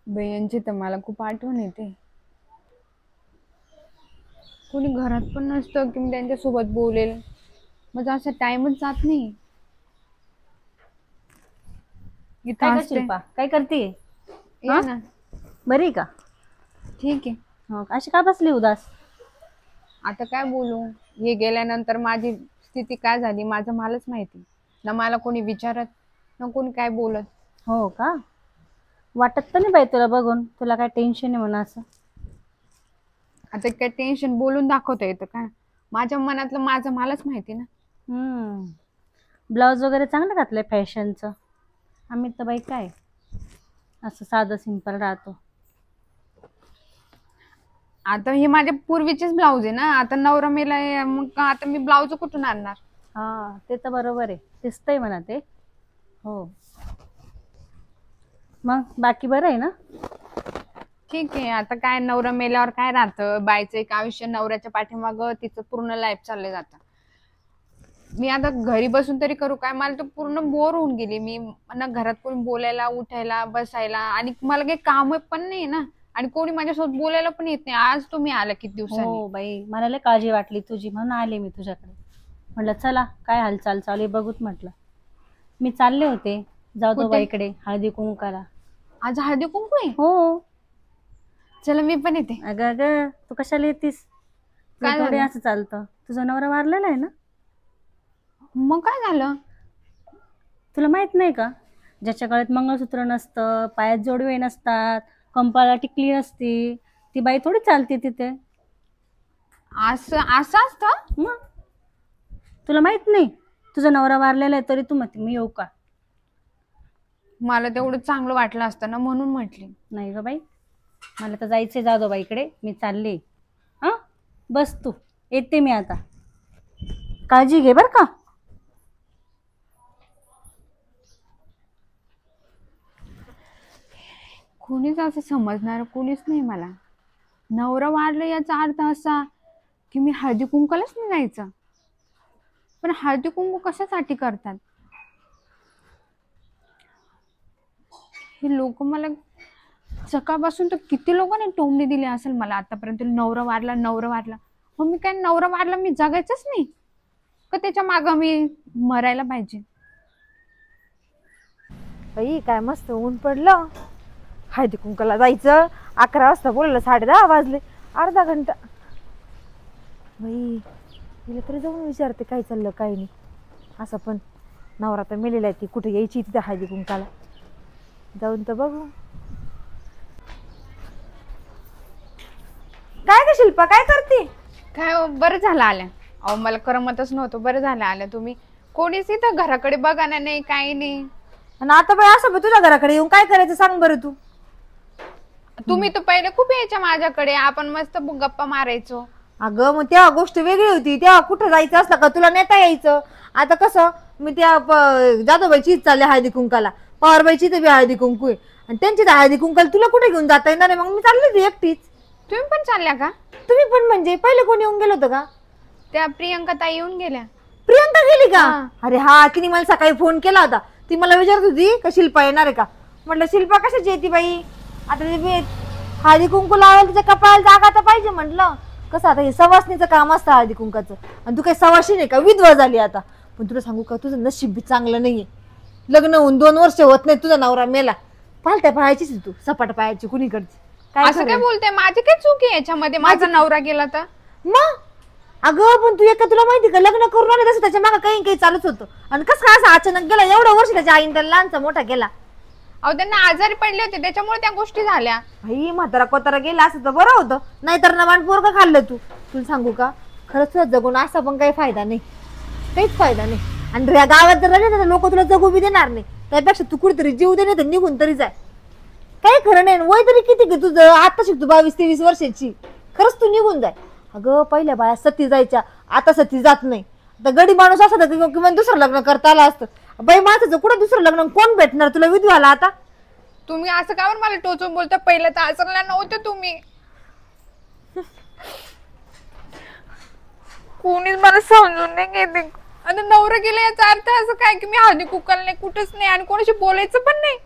बयांची तर मला खूप आठवण येते. कोणी घरात पण नसतं की मी त्यांच्यासोबत बोलेल. माझा असा टाइमच जात नाही. काय इथं ग असते. शिल्पा, काय करते? ये हा, ना. बरी आहे का? ठीक आहे. हो, अशी का बसली उदास? आता काय बोलू. हे गेल्यानंतर माझी स्थिती काय झाली माझं मलाच माहिती. ना मला कोणी विचारत, ना कोणी काय बोलत. हो का? वाटत तर नाही बाई तुला बघून, तुला काय टेन्शन आहे म्हणा असं. आता काय टेन्शन बोलून दाखवता येतं का? माझ्या मनातलं माझं मलाच माहिती ना. ब्लाऊज वगैरे चांगलं घातलंय फॅशनचं. आम्ही तर बाई काय असं साधं सिंपल राहतो. आता हे माझ्या पूर्वीचेच ब्लाऊज आहे ना. आता नवरा मेला मग आता मी ब्लाऊज कुठून आणणार? हा, ते तर बरोबर आहे, दिसतंय म्हणा ते. हो, मग बाकी बरं आहे ना? ठीक आहे. आता काय नवरा मेल्यावर काय राहतं, बायचं एक आयुष्य नवऱ्याच्या पाठीमागं तिचं पूर्ण लाईफ चाललं जातं. मी आता घरी बसून तरी करू काय? मला तर पूर्ण बोर होऊन गेली मी. ना घरात कोणी बोलायला उठायला बसायला, आणि मला काही काम पण नाही ना. आणि कोणी माझ्यासोबत बोलायला पण येत नाही. आज तुम्ही आला किती दिवसांनी. हो बाई, मला लय काळजी वाटली तुझी म्हणून आले मी तुझ्याकडे. म्हटलं चला काय हालचाल चालू आहे बघूत म्हटलं. मी चालले होते कुठे? जाधवबाईकडे हळदी कुंकाला. आज हळदी कुंकू आहे. हो. चला मी पण येते. अगं अगं, तू कशाला येतीस? तुला काय थोडी झालं? असं चालतं, तुझा नवरा वारलेला आहे ना. मग काय झालं? तुला माहित नाही का? ज्याच्या गळ्यात मंगळसूत्र नसतं, पायात जोडवे नसतात, कंपाला टिकली नसती, ती बाई थोडी चालते तिथे. असं असं असतं? मग तुला माहित नाही? तुझा नवरा वारलेला आहे तरी तू म्हणते मी येऊ का? मला तेवढं चांगलं वाटलं असतं ना म्हणून म्हटली. नाही ग बाई, मला तर जायचंय जाधवबाईकडे, मी चालले. हा, बस तू, येते मी आता. काळजी घे बर का. कोणीच असं समजणार कोणीच नाही मला. नवरा वारला याचा अर्थ असा की मी हळदी कुंकूलाच नाही जायचं. पण हळदी कुंकू कशासाठी करतात? हे लोक मला सकाळपासून तर किती लोकांनी टोमणे दिले असेल मला आतापर्यंत. नवरा वारला नवरा वारला. मग मी काय नवरा वारला मी जगायचंच नाही का? त्याच्या मागं मी मरायला पाहिजे? बाई काय मस्त ऊन पडलं. हळदी कुंकाला जायचं. 11 वाजता बोललं, 10:30 वाजले. अर्धा घंटा. बाई तिला तरी जाऊन विचारते काय चाललं काय नाही. असं पण नवरा तर मेलेला आहे, ती कुठे यायची तिथं हळदी कुंकाला. जाऊन तर बघू. काय ग शिल्पा, काय करते? काय हो, बरं झालं आल्या. अहो मला करमतच नव्हतं. बरं झालं आल्या तुम्ही. कोणीच इथं घराकडे बघाना नाही काही नाही. आणि आता बाई असं बघ, तुझ्या घराकडे येऊन काय करायचं सांग बरं तू. तुम्ही तर पहिले खूप यायच्या माझ्याकडे. आपण मस्त गप्पा मारायचो. अगं मग तेव्हा गोष्ट वेगळी होती. तेव्हा कुठं जायचं असलं का तुला नेता यायचं. आता कसं मी त्या जाधवबाईची चालले हळदी कुंकाला, पवारबाईची तर हळदी कुंकू आहे, आणि त्यांची तर हळदी कुंकाला तुला कुठे घेऊन जाता येणार आहे? मग मी चालली होती एकटीच. तुम्ही पण चालल्या का? तुम्ही पण म्हणजे पहिले कोणी येऊन गेलो होतं का? त्या प्रियंका ताई येऊन गेल्या. प्रियंका गेली का? हा. अरे हा, तिने मला सकाळी फोन केला होता. ती मला विचारत होती का शिल्पा येणार आहे का. म्हटलं शिल्पा कशाची येते बाई, आता ते हळदी कुंकू लावायला तिच्या कपाळाला जागा तर पाहिजे. म्हटलं कसं आता हे सवासणीचं काम असतं हळदी कुंकाचं, आणि तू काही सवाशी नाही का, विधवा झाली आता. पण तुला सांगू का, तुझं नशीब बी चांगलं नाहीये. लग्न होऊन 2 वर्ष होत नाही, तुझा नवरा मेला. पालत्या पायाचीच तू, सपाट पायाची कुणीकडची. काय असं खरं काय आहे? बोलते? माझी काय चूक आहे याच्यामध्ये? माझा नवरा गेला तर? मग अगं पण तू एका, तुला माहिती का, लग्न करून आले तसं त्याच्या मागे काही काही चालूच होतं. आणि कसं काय असं अचानक गेला? एवढं वर्ष त्याच्या आईने त्याला लहानचा मोठा केला. अहो त्यांना आजारी पडले होते त्याच्यामुळे त्या गोष्टी झाल्या. भाई म्हातारा कोतारा गेला असं तर बरं होतं, नाहीतर नवान पोरग खाल्लं तू. तुला सांगू का, खरंच तुला जगून असा पण काही फायदा नाही, काहीच फायदा नाही. आणि या गावात जर राहिले तर लोक तुला जगू बी देणार नाही. त्यापेक्षा तू कुठेतरी जीव दे, नाही तर निघून तरी जाय. काही खरं नाही. वय तरी किती की तुझं, आता शिकतो 22-23 वर्षाची. खरंच तू निघून जाय. अगं पहिल्या बाया सती जायच्या, आता सती जात नाही. आता गडी माणूस असं किंवा दुसरं लग्न करता आलं असतं. बाई माझं कुठं दुसरं लग्न कोण भेटणार तुला विधवाला आता? तुम्ही असं का बरं मला टोचून बोलता? पहिलं तर आसरला नव्हतं तुम्ही. कोणीच मला समजून नाही घेते. आता नवरा गेला याचा अर्थ असं काय की मी हळदी कुंकाला नाही, कुठंच नाही, आणि कोणाशी बोलायचं पण नाही?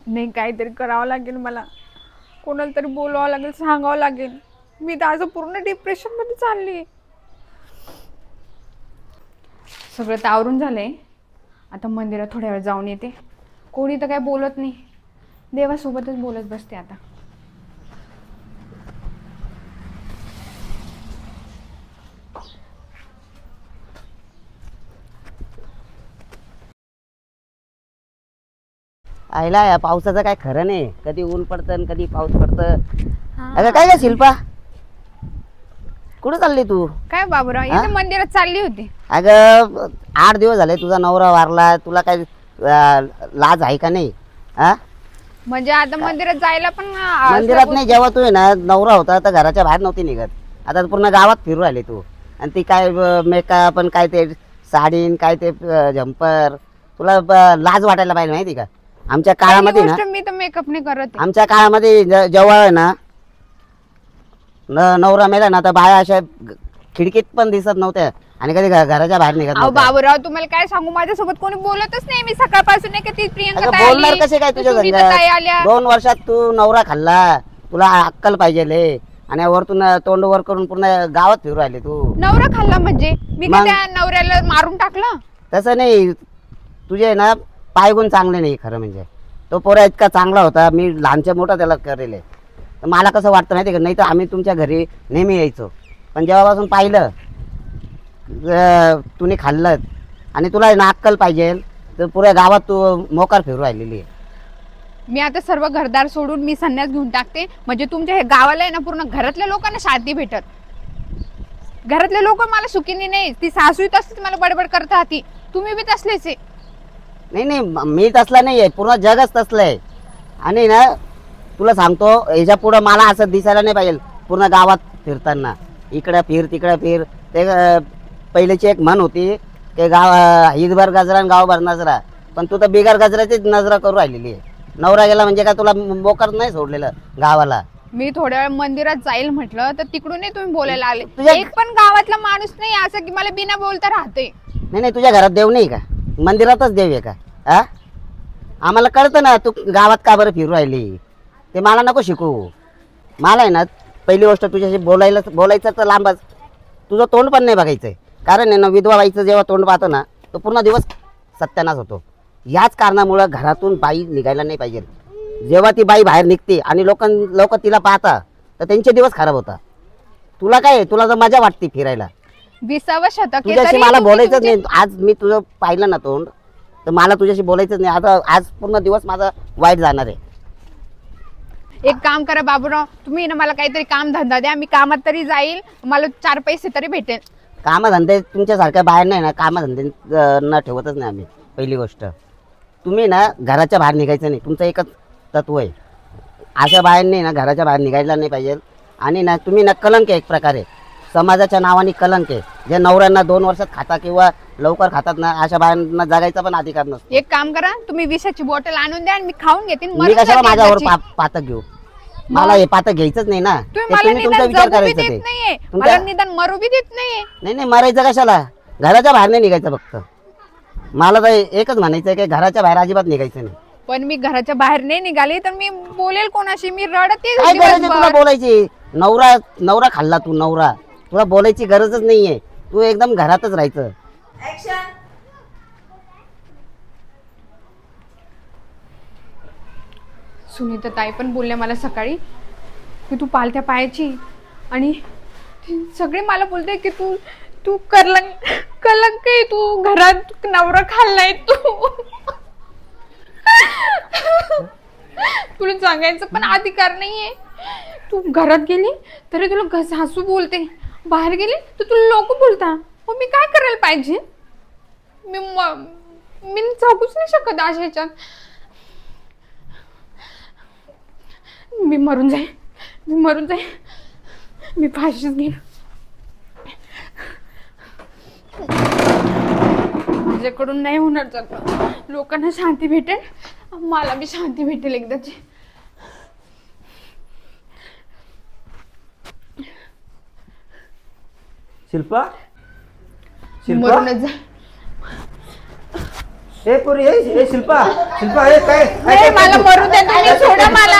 नाही काहीतरी करावं लागेल मला, कोणाला तरी बोलवावं लागेल, सांगावं लागेल. मी तर आज पूर्ण डिप्रेशन मध्ये चालली. सगळं तर आवरून झालंय, आता मंदिरात थोड्या वेळ जाऊन येते. कोणी तर काय बोलत नाही, देवासोबतच बोलत बसते आता. आईला या पावसाचं काय खरं नाही, कधी ऊन पडतं आणि कधी पाऊस पडतं. अगं काय ग शिल्पा, कुठं चालली तू? काय बाबूराव, इथे मंदिरात चालली होती. अगं 8 दिवस झाले तुझा नवरा वारला, तुला काय लाज आहे का नाही? हा, म्हणजे आता मंदिरात जायला पण मंदिरात नाही, जेव्हा तू आहे ना नवरा होता तर घराच्या बाहेर नव्हती निघत. आता पूर्ण गावात फिरू राहिली तू, आणि ती काय मेकअप पण काय ते साडीन काय ते जम्पर, तुला लाज वाटायला पाहिजे माहिती का? आमच्या काळामध्ये ना, मी तर मेकअप नाही करत. आमच्या काळामध्ये जेव्हा आहे ना नवरा मेला ना तर बाया अशा खिडकीत पण दिसत नव्हत्या आणि कधी घराच्या बाहेर निघत नव्हत्या. बाबूराव तुम्हाला काय सांगू, माझ्यासोबत कोणी बोलतच नाही. मी सकाळपासून नाही का ती प्रियंका ताई बोलणार आली, कसे काय तुझ्या घरी? ताई आल्या. 2 वर्षात तू नवरा खाल्ला, तुला अक्कल पाहिजे, आणि वरतून तोंड वर करून पूर्ण गावात फिरू राहिले तू. नवरा खाल्ला म्हणजे मी काय त्या नवऱ्याला मारून टाकलं? तसं नाही, तुझे ना पायगुण चांगले नाही खरं म्हणजे. तो पोरा इतका चांगला होता, मी लहानच्या मोठा त्याला करेल. तर मला कसं वाटतं माहिती का, नाही तर आम्ही तुमच्या घरी नेहमी यायचो, पण जेव्हापासून पाहिलं तुम्ही खाल्लं आणि तुला ना अक्कल पाहिजे, तर पुऱ्या गावात तू मोकार फिरू राहिलेली आहे. मी आता सर्व घरदार सोडून मी संन्यास घेऊन टाकते, म्हणजे तुमच्या हे गावाला आहे ना पूर्ण घरातल्या लोकांना शांती भेटत. घरातले लोक मला सुखीनी नाही, ती सासू तसलीच मला बडबड करत राहती. तुम्ही बी तसलेच आहे. नाही नाही, मी तसला नाही आहे, पूर्ण जगच तसलं आहे. आणि ना तुला सांगतो, ह्याच्या पुढं मला असं दिसायला नाही पाहिजे पूर्ण गावात फिरताना, इकडं फिर तिकडं फिर. ते पहिल्याची एक म्हण होती की गाव ईदभर गजरा आणि गावभर नजरा, पण तू तर बिगर गजराचीच नजरा करू राहिलेली आहे. नवरा गेला म्हणजे का तुला मोकर नाही सोडलेलं गावाला? मी थोड्या वेळ मंदिरात जाईल म्हटलं तर तिकडूनही तुम्ही बोलायला आले. तुझ्या- एक पण गावातला माणूस नाही असं की मला बिना बोलता राहते. नाही नाही, तुझ्या घरात देव नाही का? मंदिरातच देव आहे का? हा, आम्हाला कळतं ना तू गावात का बरं फिरू राहिली, ते मला नको शिकू. मला आहे ना पहिली गोष्ट तुझ्याशी बोलायचं तर लांबच, तुझं तोंड पण नाही बघायचंय. कारण आहे ना, विधवा बाईचं जेव्हा तोंड पाहतो ना तो पूर्ण दिवस सत्यानाश होतो. याच कारणामुळं घरातून बाई निघायला नाही पाहिजे. जेव्हा ती बाई बाहेर निघते आणि लोक तिला पाहता तर त्यांचे दिवस खराब होतात. तुला काय, तुला तर मजा वाटते फिरायला. 20व शतक आहे तुझ्याशी तरी मला तुम्ही बोलायचंच तुमचे- नाही. आज मी तुझं पाहिलं ना तोंड, तर मला तुझ्याशी बोलायचंच नाही. आता आज पूर्ण दिवस माझा वाईट जाणार आहे. एक काम करा बाबूराव, तुम्ही ना मला काहीतरी काम धंदा द्या, मी कामात तरी जाईल, मला 4 पैसे तरी भेटेल. कामधंदे तुमच्यासारख्या बाहेर नाही ना, कामधंदे न ठेवतच नाही आम्ही. पहिली गोष्ट, तुम्ही ना घराच्या बाहेर निघायचं नाही, तुमचं एकच तत्व आहे. अशा बाहेर ना घराच्या बाहेर निघायला नाही पाहिजे. आणि ना तुम्ही ना कलंक आहे, एक प्रकारे समाजाच्या नावाने कलंक आहे. जे नवऱ्यांना 2 वर्षात खाता किंवा लवकर खातात ना, अशा बाहेरना जगायचा पण अधिकार नसतो. एक काम करा, तुम्ही विषाची बॉटल आणून द्या आणि मी खाऊन घेते. मी कशाला माझ्यावर पातक घेऊ? मला हे पातक घ्यायचंच नाही ना. तुम्ही ते मला तुम्ही तुमचा निदान विचार जगू बी करायचा देत ते नाहीये, तुमच्या- मला निदान मरू बी देत नाहीये. नाही नाही, मरायचं कशाला? घराच्या बाहेर नाही निघायचं फक्त. मला तर एकच म्हणायचं की घराच्या बाहेर अजिबात निघायचं नाही. पण मी घराच्या बाहेर नाही निघाली तर मी बोलेल कोणाशी? मी रडते काय गरज आहे तुला दिवसभर. बोलायची? नवरा खाल्ला तू, नवरा, तुला बोलायची गरजच नाहीये. तू एकदम घरातच राहायचं. सुनीता ताई पण बोलल्या मला सकाळी की तू पालथ्या पायाची, आणि ती सगळे मला बोलते की तू कलंक आहे, तू घरात नवरा खाल्लाय तू. तुला सांगायचं पण अधिकार नाहीये. तू घरात गेली तरी तुला सासू बोलते, बाहेर गेली तर तुला लोक बोलता. मग मी काय करायला पाहिजे? मी जगूच नाही शकत अशा ह्याच्यात. मी मरून जाईन, मी फाशीच घेईन. माझ्याकडून नाही होणार जगणं. लोकांना शांती भेटेल, मला बी शांती भेटेल एकदाची. शिल्पा, मरूनच जा. ए पोरी ए शिल्पा शिल्पा ए काय नाही, मला मरू दे तुम्ही, सोडा मला,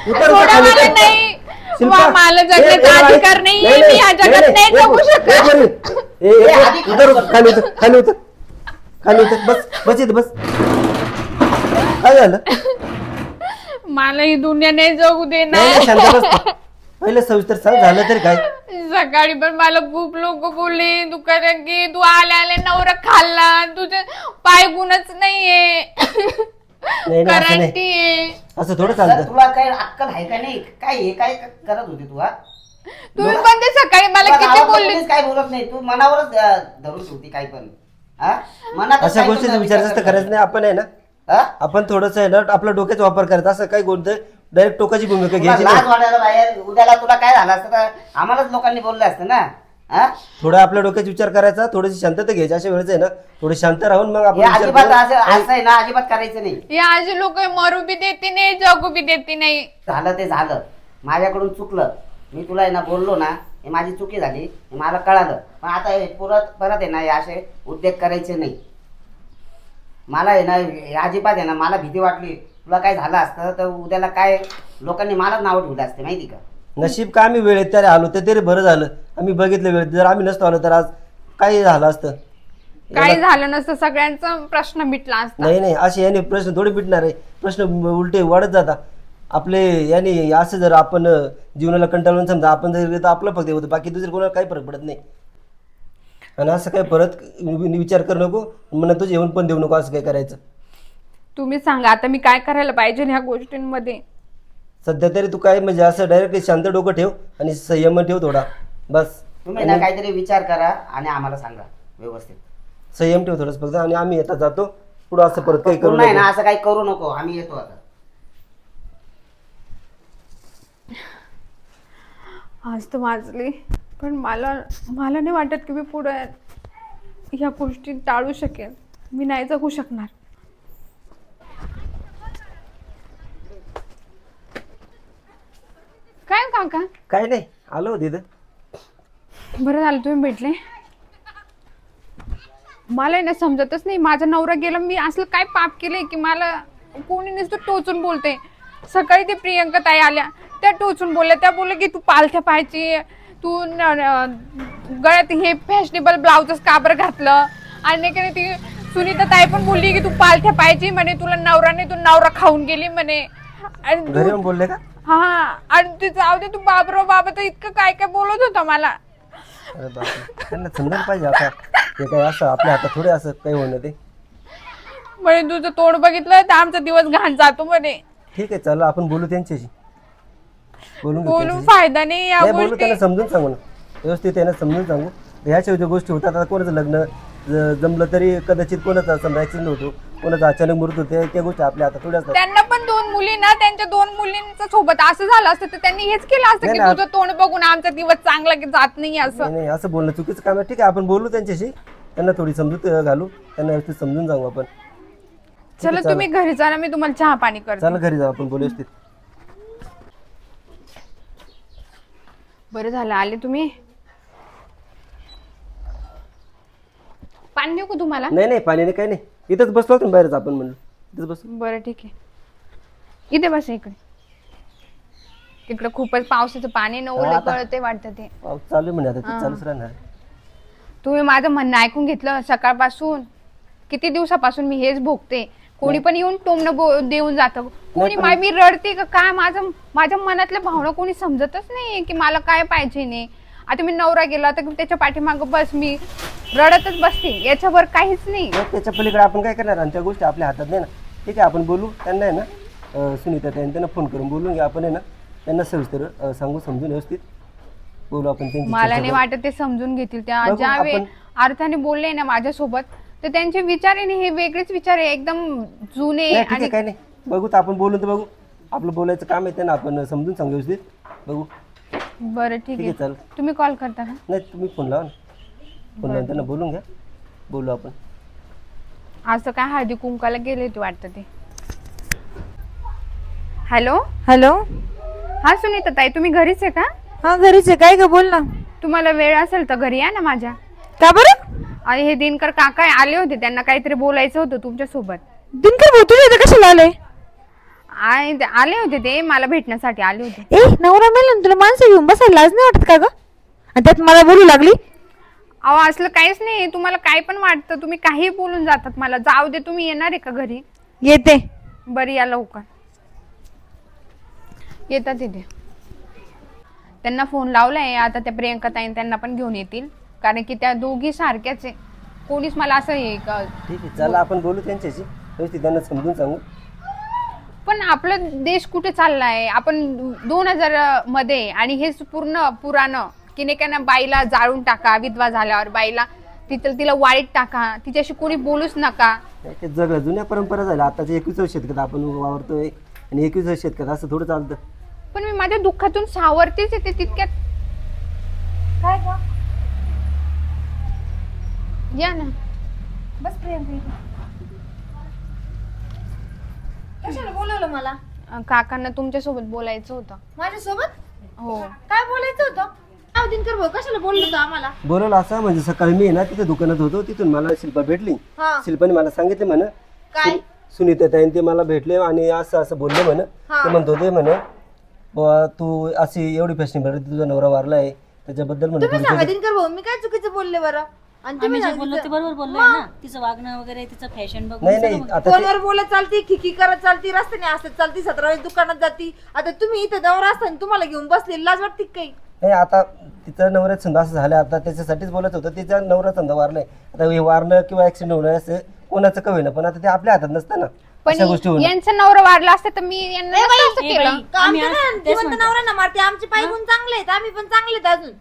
सोडा मला, नाही मला जगण्याचा अधिकार नाही, मी या जगात नाही जगू शकत. खाली उतर बस इथं बस. काय झालं? मला ही दुनिया नाही जगू दे ना. शांत बस. पहिले सविस्तर सांग झालं तरी काय. सकाळी पण मला खूप लोक बोलले तू कारण की तू आले नवरा खाल्ला, तुझे पाय गुणच नाहीये, करंटी आहे. असं थोडं चालतं. तुला काय अक्कल आहे का नाही? काय हे काय करत होती तू? तुम्ही पण ते सकाळी मला किती बोलले. काय बोलत नाही तू, मनावरच धरून ठेवती काय पण. मनात अशा गोष्टीचा विचार जास्त करायचं नाही. आपण आहे ना आपण थोडस आहे ना आपल्या डोक्याचा वापर करायचा. असं काही गोष्ट डायरेक्ट टोकाची भूमिका घ्यायची लाज नाही. वाटायला बाहेर उद्याला तुला काय झालं असतं तर आम्हालाच लोकांनी बोललं असतं ना. थोडा आपल्या डोक्याचा विचार करायचा, थोडीशी शांतता घ्यायची. अशा वेळेस आहे ना थोडी शांत राहून मग आपण विचार अजिबात करू. असं आहे ना, अजिबात करायचं नाही. या असे लोक मरू बी देते नाही, जगू बी देते नाही. झालं ते झालं, माझ्याकडून चुकलं. मी तुला आहे ना बोललो ना, हे माझी चुकी झाली, हे मला कळालं. पण आता हे परत आहे ना हे असे उद्योग करायचे नाही. मला आहे ना अजिबात आहे ना, मला भीती वाटली तुला काय झालं असतं तर उद्याला काय लोकांनी मलाच नाव ठेवलं असते माहिती का. नशीब का आम्ही वेळेत तरी आलो तर तरी बरं झालं. आम्ही बघितलं वेळेत, जर आम्ही नसतो आलो तर आज काही झालं असतं. काही झालं नसतं, सगळ्यांचा प्रश्न मिटला असता. नाही असे याने प्रश्न थोडे मिटणार आहे. प्रश्न उलटे वाढत जातात आपले. याने असं जर आपण जीवनाला कंटाळून समजा आपण जर आपलं फक्त होतं, बाकी दुसरे कोणाला काही फरक पडत नाही. आणि असं काही परत विचार करू नको, मला तुझे येऊन पण देऊ नको असं काय करायचं. तुम्ही सांगा आता मी काय करायला पाहिजे ह्या गोष्टींमध्ये. सध्या तरी तू काय म्हणजे असं डायरेक्ट शांत डोकं ठेव आणि संयम ठेव थोडा बस. तुम्ही ना काहीतरी विचार करा आणि आम्हाला सांगा व्यवस्थित. संयम ठेव थोडंच फक्त. आणि आम्ही आता जातो पुढं, असं परत काही करू नाही नको. ना, असं काही करू नको, आम्ही येतो आता. आज तर वाजली, पण मला नाही वाटत की मी पुढे ह्या गोष्टी टाळू शकेल. मी नाही जगू शकणार. काय काका? काय नाही, आलो होते इथं. बरं झालं तुम्ही भेटले. मला ना समजतच नाही, माझा नवरा गेला, मी असलं काय पाप केलंय की मला कोणी नुसतं टोचून बोलते. सकाळी ते प्रियंका ताई आल्या, त्या टोचून बोलल्या. त्या बोलल्या की तू पालथ्या पाहायची, तू गळ्यात हे फॅशनेबल ब्लाउजच का बरं घातलं. आणि ती सुनीता ताई पण बोलली की तू पालथ्या पाहायची म्हणे, तुला नवराने तू नवरा खाऊन गेली म्हणे. घरी येऊन बोलले का? हा, आणि ते जाऊ दे, तू बाबराव बाबा तर इतकं काय काय बोलत होता मला. अरे बापरे, त्यांना समजायला पाहिजे आता. ते काय असं आपल्या हातात थोडे असं काही होणं ते. म्हणे तुझं तोंड बघितलं तर आमचा दिवस घाण जातो म्हणे. ठीक आहे, चला आपण बोलू त्यांच्याशी. बोलून फायदा नाही या बोलू, गोष्टी. त्यांना समजून सांगू ना व्यवस्थित. त्यांना समजून सांगू ह्याच्या ज्या गोष्टी होतात. आता कोणाचं लग्न जमलं तरी कदाचित कोणाचा समजा ऍक्सिडेंट होतो, कोणाचा अचानक मृत्यू होते, त्या गोष्टी आपल्या हातात थोड्या असतात. त्यांना पण 2 मुली ना, त्यांच्या 2 मुलींच्या सोबत असं झालं असतं तर त्यांनी हेच केलं असतं की तुझं तोंड बघून आमचा दिवस चांगला जात नाही असं. नाही असं बोलणं चुकीचं काम आहे. ठीक आहे, आपण बोलू त्यांच्याशी, त्यांना थोडी समजूत घालू, त्यांना व्यवस्थित समजून सांगू आपण. चला तुम्ही घरी जा ना, मी तुम्हाला चहा पाणी करते. चला घरी जाऊ आपण, बोलू व्यवस्थित. बरं झालं आले तुम्ही. पाणी देऊ का तुम्हाला? नाही पाणी नाही, काही नाही. इथंच बसलो होतो बाहेरच आपण, म्हणलं इथंच बसलो. बरं ठीक आहे, इथे बस. इकडे खूपच पावसाचं पाणी नवलं कळते वाटतं ते. पाऊस चालू म्हणजे आता ते चालूच राहणार. तुम्ही माझं म्हणणं ऐकून घेतलं. सकाळपासून किती दिवसापासून मी हेच भोगते. कोणी पण येऊन टोमणं देऊन जातं. कोणी मी रडते का काय, माझ्या मनातल्या भावना कोणी समजतच नाही की मला काय पाहिजे नाही. आता मी नवरा गेला तर त्याच्या पाठीमागं बस मी रडतच बसते, याच्यावर काहीच नाही. त्याच्या पलीकडे आपण काय करणार, आणि त्या गोष्टी आपल्या हातात नाही ना. ठीक आहे, आपण बोलू त्यांना आहे ना, सुनीता त्यांना फोन करून बोलून घ्या आपण आहे ना, त्यांना सविस्तर सांगू, समजून व्यवस्थित बोलू आपण. मला नाही वाटत ते समजून घेतील. त्या ज्या अर्थाने बोलले ना माझ्यासोबत, तर त्यांचे विचार आहे हे वेगळेच विचार आहे, एकदम जुने. आणि काय नाही, बघू तर आपण बोलून तर बघू. आपलं बोलायचं काम आहे, त्यांना आपण समजून सांगू व्यवस्थित, बघू. बरं ठीक आहे, चालेल. तुम्ही कॉल करता का? नाही, तुम्ही फोन लावा ना. फोन लावून त्यांना बोलून घ्या, बोलू आपण. आज तर काय हळदी कुंकाला गेले ते वाटतं ते. हॅलो हॅलो, हा सुनीता ताई, तुम्ही घरीच आहे का? हा घरीच आहे. काय ग, बोल ना. तुम्हाला वेळ असेल तर घरी या ना माझ्या. का बरं? आणि हे दिनकर काका आले होते, त्यांना काहीतरी बोलायचं होतं तुमच्या सोबत. दिनकर भाऊ तुझ्या इथं कशाला आले? आले होते ते मला भेटण्यासाठी आले होते. ए नवरा मेला ना, तुला माणसं घेऊन बसायला लाज नाही वाटत का ग? आणि त्यात मला बोलू लागली. अहो असलं काहीच नाही, तुम्हाला काय पण वाटतं, तुम्ही काही बोलून जातात मला. जाऊ दे, तुम्ही येणार आहे का घरी? येते. बरी या लवकर. येतात तिथे. त्यांना फोन लावलाय आता, त्या प्रियंका ताई त्यांना पण घेऊन येतील, कारण की त्या दोघी सारख्याच आहे. कोणीच मला असं ठीक आहे, चला आपण बोलू त्यांच्याशी, व्यवस्थित त्यांना समजून सांगू. पण आपलं देश कुठे चाललाय? आपण 2000 मध्ये, आणि हे पूर्ण पुराणं की नाही का ना, बाईला जाळून टाका विधवा झाल्यावर, बाईला तिला वाईट टाका, तिच्याशी कोणी बोलूच नका. ते जग जुन्या परंपरा झाल्या. आताच्या 21व्या शतकात आपण वावरतोय आणि 21व्या शतकात असं थोडं चालतं. पण मी माझ्या दुःखातून सावरतेच येते तितक्यात. काय ग? या ना. बस प्रियंका. कशाला बोलवलं मला? काकांना तुमच्या सोबत बोलायचं होतं. माझ्यासोबत? हो. काय बोलायचं होतं? दिनकर भाऊ कशाला बोललो होतं आम्हाला? बोलवलं असं म्हणजे सकाळी मी ना तिथे दुकानात होतो, तिथून मला शिल्पा भेटली. हा. शिल्पाने मला सांगितले म्हण काय? सुनीता ताईन ते मला भेटले आणि असं असं बोलले म्हण. ते म्हणत होते म्हण तू अशी एवढी फॅशनेबल, तुझा नवरा वारला आहे त्याच्याबद्दल तुम्ही सांगा म्हणून. दिनकर भाऊ, मी काय चुकीचं बोलले बरं? आणि आम्ही तुम्ही जे बोललो ते बरोबर बोललोय ना. तिचं वागणं वगैरे, तिचं फॅशन बघून नाही सगळं नाही बघ- आता फोनवर बोलत चालती, खिकी करत चालती, रस्त्याने असत चालती, 17 वेळेस दुकानात जाती. आता तुम्ही इथं नवरा असताना तुम्हाला घेऊन बसले, लाज वाटते का काही? नाही, आता तिचा नवऱ्यात समजा असं झालं, आता त्याच्यासाठीच बोलत होतं. तिचा नवरा समजा वारलाय, आता हे वारणं किंवा ऍक्सिडेंट होणं असं कोणाचं कवे ना, पण आता ते आपल्या हातात नसतं ना अशा गोष्टी पण होणं. यांचा नवरा वाढला असता तर मी यांना नसतं असं ए केलं. बाई, का आम्ही आमचं आज ना तेच जिवंत म्हणतो. नवरा ना मारते, आमचे पाय गुण चांगले आहेत, आम्ही पण चांगले आहेत अजून.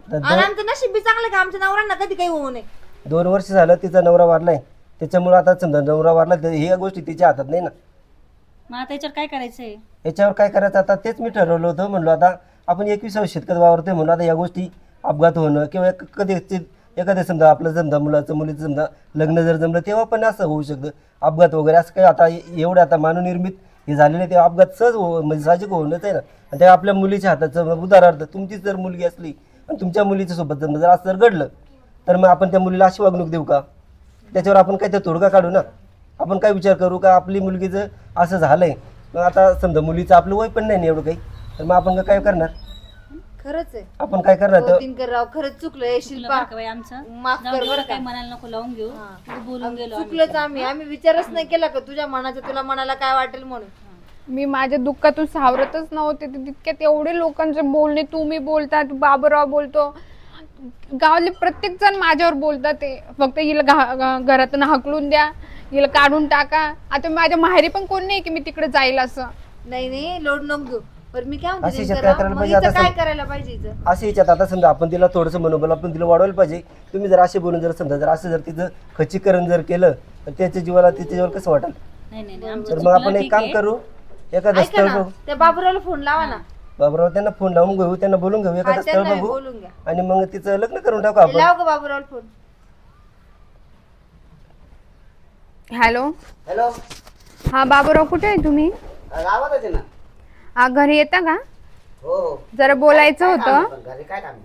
तर आणि आमचं नशीब बी चांगलं का आमच्या नवऱ्यांना कधी काही होऊ नये. 2 वर्ष झालं तिचा नवरा वारलाय, त्याच्यामुळे आता समजा नवरा वारला तर ह्या गोष्टी तिच्या हातात नाही ना. मग आता याच्यावर काय करायचंय? याच्यावर काय करायचं आता तेच मी ठरवलं होतं. म्हणलो आता आपण 21व्या शतकात वावरतोय म्हणून आता या गोष्टी अपघात होणं किंवा कधी एखाद्या समजा आपलं समजा मुलाचं मुलीचं समजा लग्न जर जमलं तेव्हा पण असं होऊ शकतं अपघात वगैरे. असं काही आता एवढं आता मानवनिर्मित हे झालेले ते अपघात सहज म्हणजे साहजिक होणंच आहे ना. आणि त्या आपल्या मुलीच्या हाताचं उदाहरणार्थ तुमचीच जर मुलगी असली आणि तुमच्या मुलीच्या सोबत जर असं जर घडलं तर मग आपण त्या मुलीला अशी वागणूक देऊ का? त्याच्यावर आपण काय तोडगा काढू ना. आपण काय विचार करू का आपली मुलगीचं असं झालंय, मग आता समजा मुलीचं आपलं वय पण नाही एवढं काही, तर मग आपण काय करणार? खरंच आहे. आपण काय करणार तर दिनकर राव खरंच चुकलोय. शिल्पा बाई आमचं माफ जाऊ कर दे, बरं एवढं का. काही मनाला नको लावून घेऊ. तू बोलून गेलो आम्ही. चुकलोच आम्ही विचारच नाही केला का तुझ्या मनाचं तुला मनाला काय वाटेल म्हणून. मी माझ्या दुःखातून सावरतच नव्हते. तितक्यात एवढे लोकांचे बोलणे, तुम्ही बोलतात, बाबूराव बोलतो, गावातले प्रत्येक जण माझ्यावर बोलतात. ते फक्त हिला घरातून हाकलून द्या, हिला काढून टाका. आता माझ्या माहेरी पण कोण नाही की मी तिकडे जाईल असं. नाही लोड नको घेऊ. बरं मी काय म्हणते अशी दिनकर काय राव, करायला मग पाहिजे इथं आता काय करायला पाहिजे इथं? असे याच्यात आता समजा आपण तिला थोडंसं मनोबल आपण तिला वाढवायला पाहिजे. तुम्ही जर असे बोलून जर समजा जर असं जर तिचं खच्चीकरण जर केलं तर त्याच्या जीवाला तिच्या जीवाला कसं वाटेल? नाही नाही नाही, आमचं तर मग चुकलं, आपण एक ठीक काम आहे. करू, एखादं ऐका स्थळ ना, बघू. त्या बाबूरावला फोन लावा ना. बाबूराव त्यांना फोन लावून घेऊ, त्यांना बोलून घेऊ, एखादं स्थळ त्यांना बघू बोलून घ्या. आणि मग तिचं लग्न करून टाकू आपण. लाव का बाबूरावला फोन. हॅलो. हॅलो, हा बाबूराव, कुठे आहे तुम्ही? गावातच आहे ना. हा, घरी येता का? हो हो. जरा बोलायचं होतं. पण घरी काय काम आहे?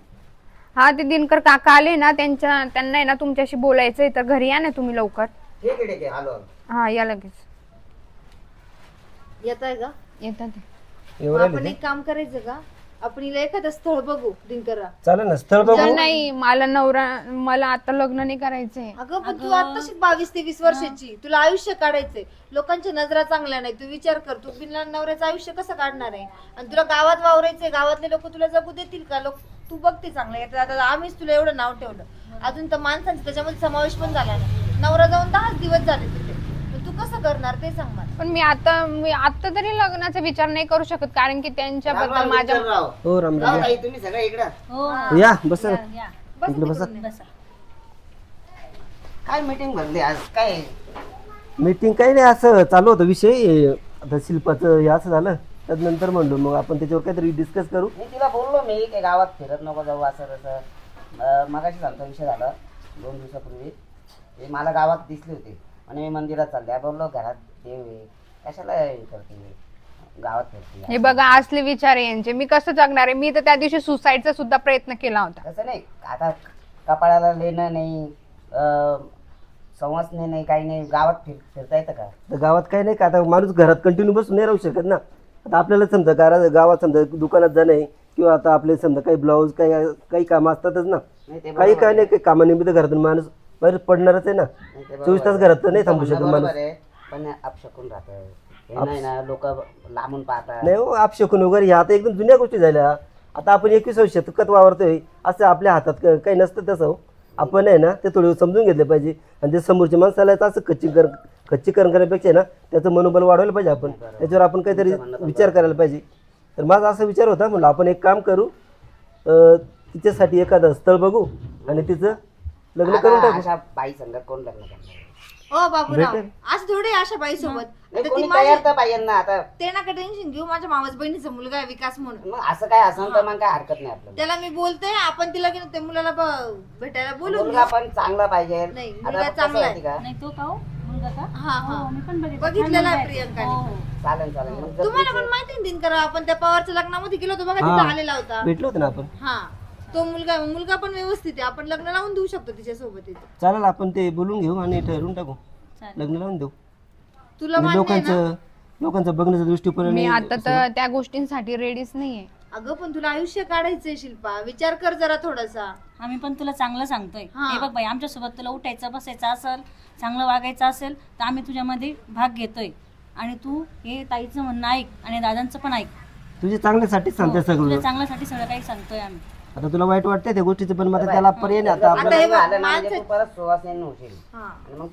हा, ते दिनकर काका आले ना, त्यांना आहे ना तुमच्याशी बोलायचंय, तर घरी या ना तुम्ही लवकर. ठीक आहे ठीक आहे, आलो आलो. हा, या लगेच. येत आहे का? येतात ते. एवढं आपण लिहिलंय? एक काम करायचं का, आपण हिला एखादं स्थळ बघू दिनकरला. चालेल ना, स्थळ तर बघू. नाही, मला आता लग्न नाही करायचंय. अगं पण तू आताशी 22-23 वर्षाची, तुला आयुष्य काढायचंय. लोकांच्या नजरा चांगल्या नाही, तू विचार कर, तू बिना नवऱ्याचं आयुष्य कसं काढणार आहे? आणि तुला गावात वावरायचंय, गावातले लोक तुला जगू देतील का? लोक तू बघते चांगलं. आता आम्हीच तुला एवढं नाव ठेवलं, अजून तर माणसांचा त्याच्यामध्ये समावेश पण झाला नाही. नवरा जाऊन 10 दिवस झाले तिथे, पण तू कसं करणार ते सांग मला. पण मी आता तरी लग्नाचा विचार नाही करू शकत, कारण की त्यांच्याबद्दल माझ्या हो राम राम. ताई, तुम्ही सगळे इकडं हो या बस या. इकडे बसा. बसा. काय मीटिंग भरली आज? काय मीटिंग काही नाही, असं चालू होतं विषय. आता शिल्पाचं हे असं झालं, त्यानंतर म्हणलो मग आपण त्याच्यावर काहीतरी डिस्कस करू. मी तिला बोललो मी की गावात फिरत नको जाऊ असं तसं. मगाशी झालता विषय झाला 2 दिवसापूर्वी. ते मला गावात दिसले होते आणि मी मंदिरात चालले. बोललो घरात देव आहे, कशाला हे करते गावात फिरते? हे बघा, असले विचार आहे यांचे. मी कसं जगणार आहे? मी तर त्या दिवशी सुसाईडचा सुद्धा प्रयत्न केला होता. तसं नाही, आता कपाळाला लेणं नाही, संवासने नाही काही नाही, गावात फिरता येतं का? तर गावात काही नाही का, आता माणूस घरात कंटिन्यू बसून नाही राहू शकत ना. आता आपल्याला समजा गावात समजा दुकानात जाणं आहे किंवा आता आपले समजा काही ब्लाऊज काही कामं असतातच ना. नाही ते काही काय नाही, काही कामानिमित्त घरातून माणूस बाहेर पडणारच आहे ना. नाही ते 24 तास घरात तर नाही थांबू शकत बरोबर माणूस. आहे, पण अपशकून राहतं हे नाही ना, लोक लांबून पाहतात. नाही हो, आपशकून वगैरे ह्या आता एकदम जुन्या गोष्टी झाल्या. आता आपण 21व्या शतकात वावरतोय, असं आपल्या हातात काही नसतं तसं हो. आपण आहे ना ते थोडं समजून घेतलं पाहिजे आणि ते समोरच्या माणसाला असं खच्चीकरण करण्यापेक्षा ना त्याचं मनोबल वाढवायला पाहिजे. आपण त्याच्यावर आपण काहीतरी विचार करायला पाहिजे. तर माझा असा विचार होता, म्हणलं आपण एक काम करू, तिच्यासाठी एखादं स्थळ बघू आणि तिचं लग्न करून आता टाकू. अशा बाई संग कोण लग्न करणार? ओ बाबूराव, भेटेल. आज थोडी आशा बाई सोबत. नाही, आता कोणी ती तयार माझी तर पाहिजे ना. आता ते नका टेन्शन घेऊ, माझ्या मावस बहिणीचा मुलगा आहे विकास म्हणून. मग असं काय असेल तर मग काय हरकत नाही आपल्याला. त्याला मी बोलते, आपण तिला की त्या मुलाला भेटायला बोलून मुलगा घेऊ. पण चांगला पाहिजे. नाही, आता मुलगा कसं चांगला आहे. माहिती का? नाही तो का हो? मुलगा का? हा हा हो, मी पण बघितलेला आहे प्रियंकाने. हो, हो. चालेल चालेल. मग जर तुम्हाला पण तुझे- माहिती आहे दिनकर, आपण त्या पवारच्या लग्नामध्ये गेलो होतो बघा, हा. तिथे आलेला होता. भेटलो होतो ना आपण. हा, तो मुलगा पण व्यवस्थित आहे, आपण लग्न लावून देऊ शकतो तिच्या सोबत इथे. चालेल, आपण ते बोलून घेऊ आणि ठरवून टाकू, चालेल. लग्न लावून देऊ. तुला आणि मान्य आहे ना? लोकांचा बघण्याचा दृष्टिकोन मी आणि आता तर त्या गोष्टींसाठी रेडीच नाहीये. अगं पण तुला आयुष्य काढायचंय शिल्पा, विचार कर जरा थोडासा. आम्ही पण तुला चांगलं सांगतोय. हा. हे बघ बाई, आमच्यासोबत तुला उठायचं बसायचं असेल, चांगलं वागायचं असेल तर आम्ही तुझ्यामध्ये भाग घेतोय. आणि तू हे ताईचं म्हणणं ऐक आणि दादांचं पण ऐक. तुझे चांगल्यासाठीच सांगते हो, सगळं. तुझ्या चांगल्यासाठी सगळं काही सांगतोय आम्ही. आता तुला वाईट वाटतंय त्या गोष्टीचं, पण मग त्याला पर्याय नाही. आता आता आपल्याला हे बघ, झालं ना म्हणजे माणसं- तू परत सुवासिनी होशील हा. आणि मग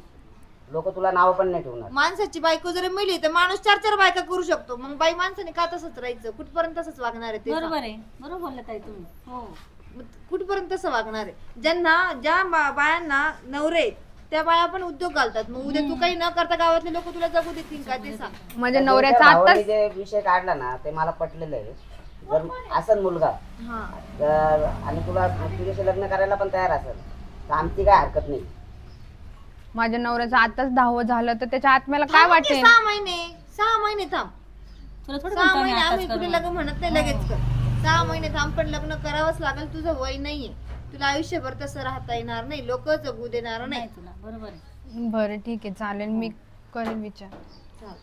लोक तुला नाव पण नाही ठेवणार. माणसाची बायको जरी मिली तर माणूस 4 बायका करू शकतो. मग बाई माणसाने का तसंच राहायचं? कुठपर्यंत तसंच वागणार आहे ते सांग. बरोबर आहे, बरोबर बोलला ताई तुम्ही. हो, मग कुठपर्यंत तसं वागणार आहे? ज्या बायांना नवरे आहेत, त्या बाया पण उद्योग घालतात. मग उद्या तू काही न करता गावातले लोक तुला जगू देतील का ते सांग. म्हणजे तर नवऱ्याचा तुझ्या भावाने आताच जे विषय काढला ना ते मला पटलेलं आहे. जर असेल मुलगा हा. तर आणि तुला तुझ्याशी लग्न करायला पण तयार असेल तर आमची काय हरकत नाही. माझ्या नवऱ्याचं आताच 10वं झालं तर त्याच्या आत्म्याला काय थांब वाटेल? म्हणजे 6 महिने थांब. तुला थोडं 6 म्हणतो महिने आम्ही आम्ही आताच कुठे करू. लग्न म्हणत नाही लगेच कर. 6 महिने थांब, पण लग्न करावंच लागेल. तुझं वय नाहीये, तुला आयुष्यभर तसं राहता येणार नाही, लोक जगू देणार नाही. नाही तुला, बरोबर आहे. बरं ठीक आहे, चालेल, मी करेन विचार. चाल.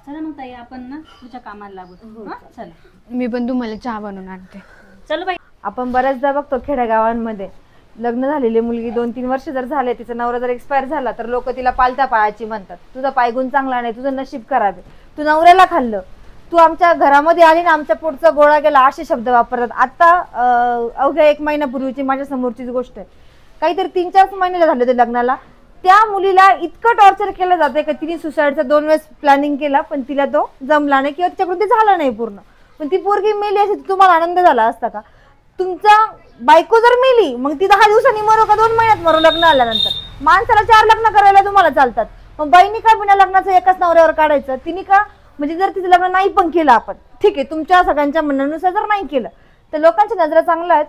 चला मग ताई, आपण ना तुझ्या कामाला लागू. हा, चला. मी पण तुम्हाला चहा बनवून आणते. चलो बाई. आपण बऱ्याचदा बघतो खेड्यागावांमध्ये लग्न झालेली मुलगी 2-3 वर्ष जर झाले, तिचा नवरा जर एक्सपायर झाला तर लोक तिला पालत्या पायाची म्हणतात. तुझा पायगुण चांगला नाही, तुझं नशीब खराब आहे, तू नवऱ्याला खाल्लं, तू आमच्या घरामध्ये आली ना आमच्या पोटचा गोळा गेला, असे शब्द वापरतात. आता अवघ्या 1 महिन्यापूर्वीची माझ्या समोरचीच गोष्ट आहे. काहीतरी 3-4 महिने झाले ते लग्नाला, त्या मुलीला इतकं टॉर्चर केलं जातंय की तिने सुसाईडचा 2 वेळेस प्लॅनिंग केला, पण तिला तो जमला नाही किंवा तिच्याकडून ते झालं नाही पूर्ण. पण ती पोरगी मेली अशी तुम्हाला आनंद झाला असता का? तुमचा बायको जर मेली मग ती 10 दिवसांनी मरो का 2 महिन्यात मरो लग्न आल्यानंतर? माणसाला 4 लग्न करायला तुम्हाला चालतात, मग बाईनी का बिना लग्नाचं एकाच नवऱ्यावर काढायचं? तिने का म्हणजे जर तिचं लग्न नाही पण केलं आपण, ठीक आहे, तुमच्या सगळ्यांच्या म्हणण्यानुसार जर नाही केलं तर लोकांच्या नजरा चांगल्या आहेत,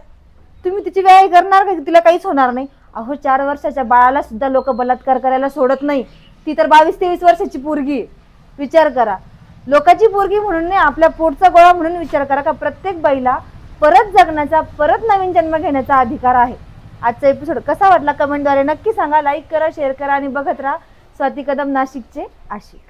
तुम्ही तिची व्याय करणार का? तिला काहीच होणार नाही. अहो 4 वर्षाच्या बाळाला सुद्धा लोक बलात्कार करायला सोडत नाही, ती तर 22-23 वर्षाची पोरगी आहे. विचार करा, लोकांची पोरगी म्हणून नाही, आपल्या पोटचा गोळा म्हणून विचार करा का प्रत्येक बाईला परत जगण्याचा, परत नवीन जन्म घेण्याचा अधिकार आहे. आजचा एपिसोड कसा वाटला कमेंटद्वारे नक्की सांगा. लाईक करा, शेअर करा आणि बघत राहा स्वाती कदम नाशिकचे आशिक.